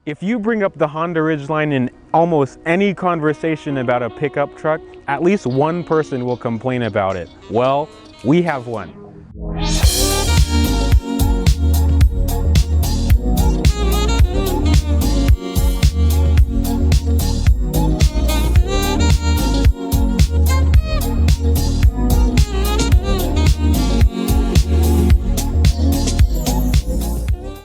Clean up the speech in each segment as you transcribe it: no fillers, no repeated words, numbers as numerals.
If you bring up the Honda Ridgeline in almost any conversation about a pickup truck, at least one person will complain about it. Well, we have one.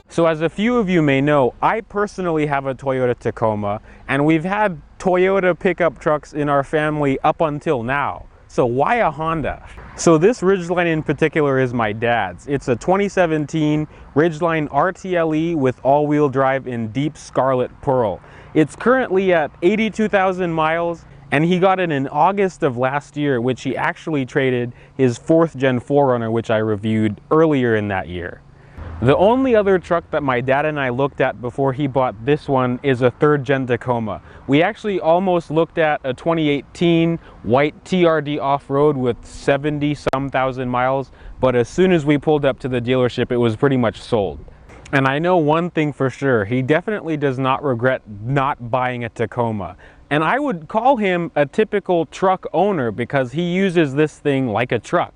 So as a few of you may know, I personally have a Toyota Tacoma, and we've had Toyota pickup trucks in our family up until now. So why a Honda? So this Ridgeline in particular is my dad's. It's a 2017 Ridgeline RTL-E with all-wheel drive in deep scarlet pearl. It's currently at 82,000 miles, and he got it in August of last year, which he actually traded his 4th Gen 4Runner, which I reviewed earlier in that year. The only other truck that my dad and I looked at before he bought this one is a 3rd Gen Tacoma. We actually almost looked at a 2018 white TRD off-road with 70-some thousand miles, but as soon as we pulled up to the dealership, it was pretty much sold. And I know one thing for sure, he definitely does not regret not buying a Tacoma. And I would call him a typical truck owner because he uses this thing like a truck.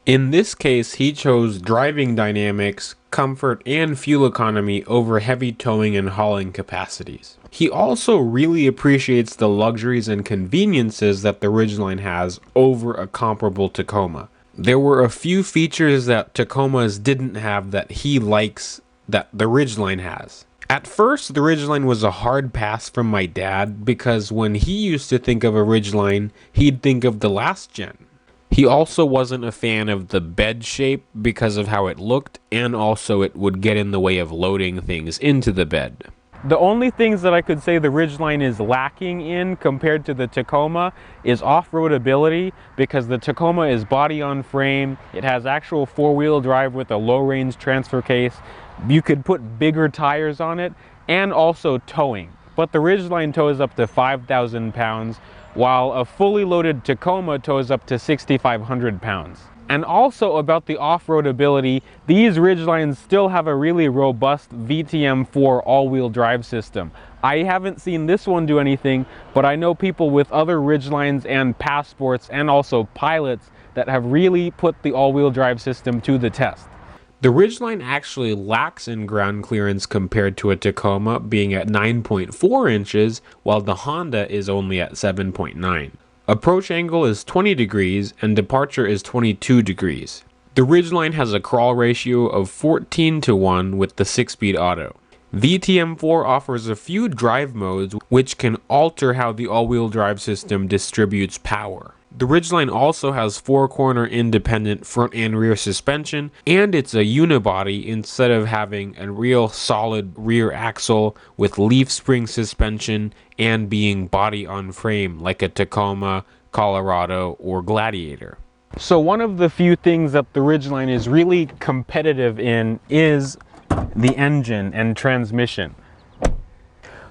In this case, he chose driving dynamics, comfort, and fuel economy over heavy towing and hauling capacities. He also really appreciates the luxuries and conveniences that the Ridgeline has over a comparable Tacoma. There were a few features that Tacomas didn't have that he likes that the Ridgeline has. At first, the Ridgeline was a hard pass from my dad because when he used to think of a Ridgeline, he'd think of the last gen. He also wasn't a fan of the bed shape because of how it looked, and also it would get in the way of loading things into the bed. The only things that I could say the Ridgeline is lacking in compared to the Tacoma is off-road ability, because the Tacoma is body on frame, it has actual 4-wheel drive with a low-range transfer case, you could put bigger tires on it, and also towing. But the Ridgeline tows up to 5,000 pounds, while a fully loaded Tacoma tows up to 6,500 pounds. And also about the off-road ability, these Ridgelines still have a really robust VTM4 all-wheel drive system. I haven't seen this one do anything, but I know people with other Ridgelines and Passports and also Pilots that have really put the all-wheel drive system to the test. The Ridgeline actually lacks in ground clearance compared to a Tacoma, being at 9.4 inches, while the Honda is only at 7.9. Approach angle is 20 degrees and departure is 22 degrees. The Ridgeline has a crawl ratio of 14:1 with the 6-speed auto. VTM4 offers a few drive modes which can alter how the all-wheel drive system distributes power. The Ridgeline also has 4-corner independent front and rear suspension, and it's a unibody instead of having a real solid rear axle with leaf spring suspension and being body on frame like a Tacoma, Colorado, or Gladiator. So one of the few things that the Ridgeline is really competitive in is the engine and transmission.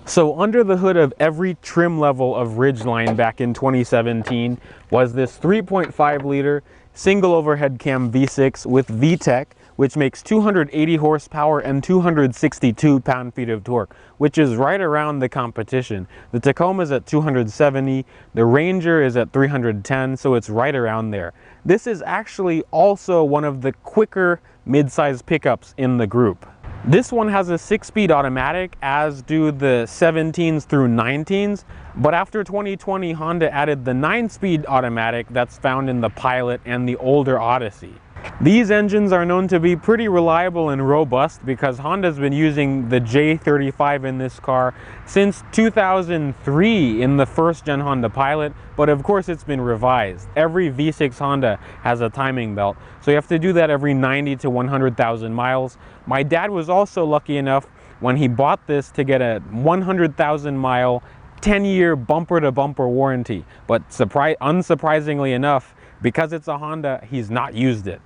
So under the hood of every trim level of Ridgeline back in 2017 was this 3.5 liter single overhead cam V6 with VTEC, which makes 280 horsepower and 262 pound-feet of torque, which is right around the competition. The Tacoma's at 270, the Ranger is at 310, so it's right around there. This is actually also one of the quicker mid-size pickups in the group. This one has a 6-speed automatic, as do the 17s through 19s, but after 2020, Honda added the 9-speed automatic that's found in the Pilot and the older Odyssey. These engines are known to be pretty reliable and robust because Honda's been using the J35 in this car since 2003 in the 1st Gen Honda Pilot, but of course it's been revised. Every V6 Honda has a timing belt, so you have to do that every 90 to 100,000 miles. My dad was also lucky enough when he bought this to get a 100,000 mile 10-year bumper-to-bumper warranty, but unsurprisingly enough, because it's a Honda, he's not used it.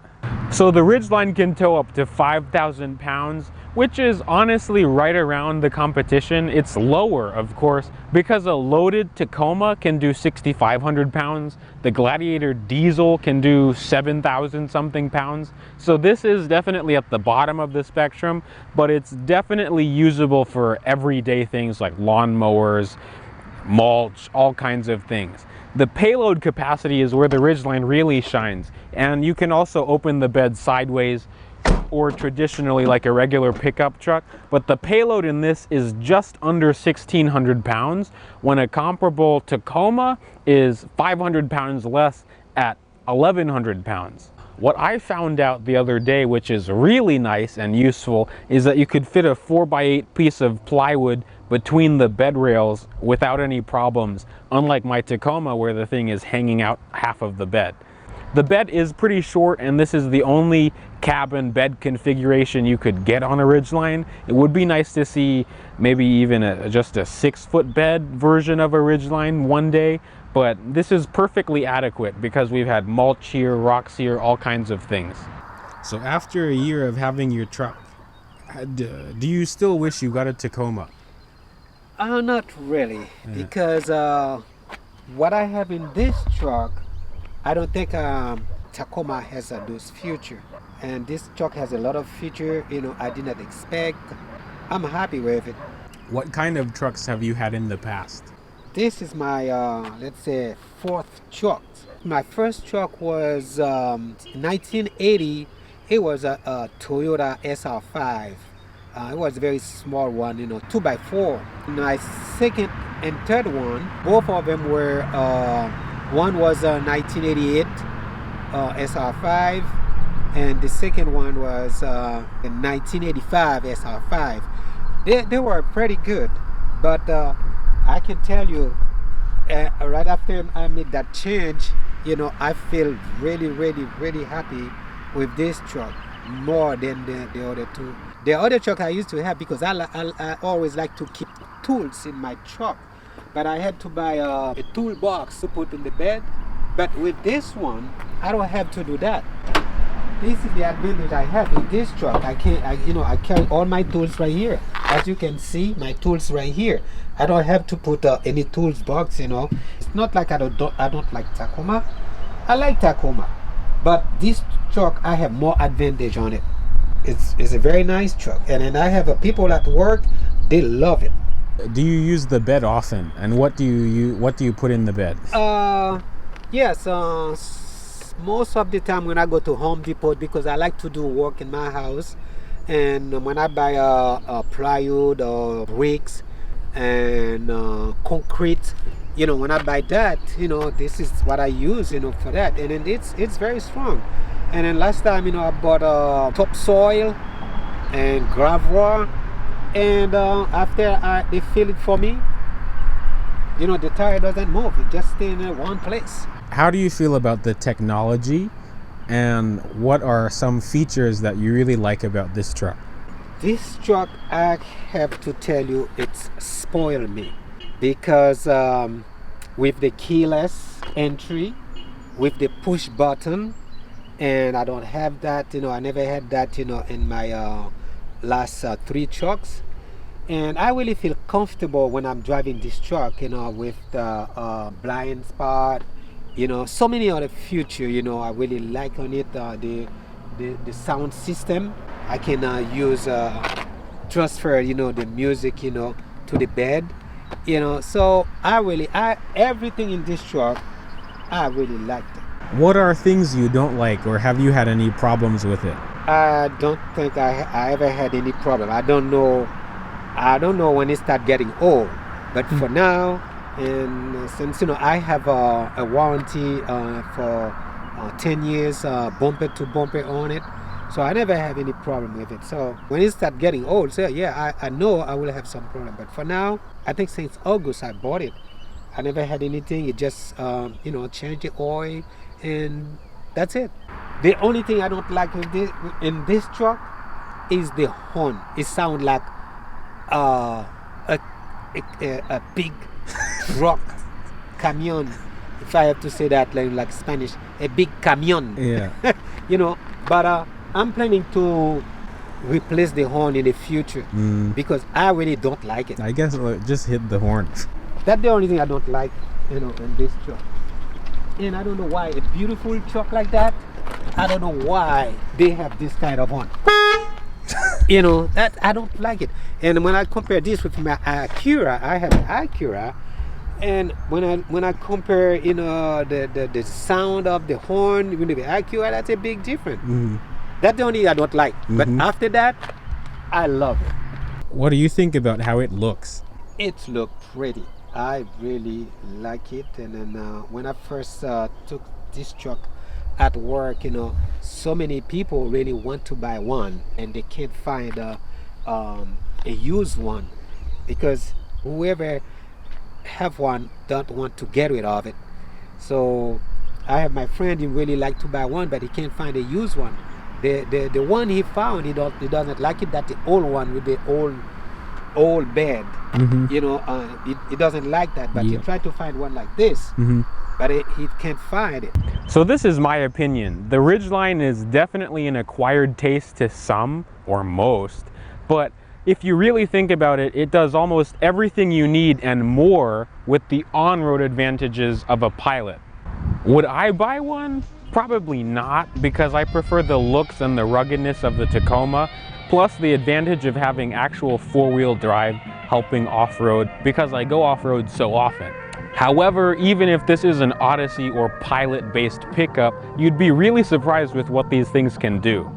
So the Ridgeline can tow up to 5,000 pounds, which is honestly right around the competition. It's lower, of course, because a loaded Tacoma can do 6,500 pounds. The Gladiator diesel can do 7,000 something pounds. So this is definitely at the bottom of the spectrum, but it's definitely usable for everyday things like lawnmowers, mulch, all kinds of things. The payload capacity is where the Ridgeline really shines, and you can also open the bed sideways or traditionally like a regular pickup truck, but the payload in this is just under 1,600 pounds when a comparable Tacoma is 500 pounds less at 1,100 pounds. What I found out the other day, which is really nice and useful, is that you could fit a 4x8 piece of plywood between the bed rails without any problems, unlike my Tacoma where the thing is hanging out half of the bed. The bed is pretty short, and this is the only cabin bed configuration you could get on a Ridgeline. It would be nice to see maybe even just a 6-foot bed version of a Ridgeline one day, but this is perfectly adequate because we've had mulch here, rocks here, all kinds of things. So after a year of having your truck, do you still wish you got a Tacoma? Not really, because what I have in this truck, I don't think Tacoma has those future. And this truck has a lot of feature, I did not expect. I'm happy with it. What kind of trucks have you had in the past? This is my, let's say, 4th truck. My first truck was 1980. It was a Toyota SR5. It was a very small one, 2x4. My second and third one, both of them were, one was a 1988 SR5, and the second one was a 1985 SR5. They were pretty good, but I can tell you, right after I made that change, I feel really, really, really happy with this truck more than the other two. The other truck I used to have, because I always like to keep tools in my truck, but I had to buy a toolbox to put in the bed. But with this one, I don't have to do that. This is the advantage I have in this truck. I carry all my tools right here. As you can see, my tools right here. I don't have to put any tools box. It's not like I don't like Tacoma. I like Tacoma, but this truck I have more advantage on it. It's a very nice truck, and then I have people at work. They love it. Do you use the bed often, and what do you put in the bed? Yes, most of the time when I go to Home Depot, because I like to do work in my house, and when I buy a plywood or bricks and concrete, when I buy that, this is what I use, for that, and then it's very strong. And then last time, I bought topsoil and gravel, and after they fill it for me, the tire doesn't move. It just stays in one place. How do you feel about the technology, and what are some features that you really like about this truck? This truck, I have to tell you, it's spoiled me, because with the keyless entry, with the push button, and I don't have that, I never had that, in my last 3 trucks. And I really feel comfortable when I'm driving this truck, with the blind spot, so many other features, I really like on it. The sound system, I can use, transfer, the music, to the bed, so everything in this truck, I really liked it. What are things you don't like, or have you had any problems with it? I don't think I ever had any problem. I don't know when it start getting old, but for now, and since I have a warranty for 10 years, bumper to bumper on it, so I never have any problem with it. So when it start getting old, so yeah, I know I will have some problem. But for now, I think since August I bought it, I never had anything. It just change the oil, and that's it. The only thing I don't like in this truck is the horn. It sounds like a big truck, camion. If I have to say that like Spanish, a big camion. Yeah. But I'm planning to replace the horn in the future because I really don't like it. I guess just hit the horns. That's the only thing I don't like, in this truck. And I don't know why a beautiful truck like that, I don't know why they have this kind of horn. That I don't like it. And when I compare this with my Acura, I have an Acura, and when I compare, the sound of the horn with the Acura, that's a big difference. That's the only thing I don't like. But after that, I love it. What do you think about how it looks? It looks pretty. I really like it. And then when I first took this truck at work, so many people really want to buy one and they can't find a used one because whoever have one don't want to get rid of it. So I have my friend, he really like to buy one, but he can't find a used one. The one he found, he doesn't like it. That's the old one with the old bed. He doesn't like that, but he tried to find one like this, but he can't find it. So this is my opinion. The Ridgeline is definitely an acquired taste to some or most, but if you really think about it, it does almost everything you need and more with the on-road advantages of a Pilot. Would I buy one? Probably not, because I prefer the looks and the ruggedness of the Tacoma, plus the advantage of having actual four-wheel drive helping off-road because I go off-road so often. However, even if this is an Odyssey or Pilot-based pickup, you'd be really surprised with what these things can do.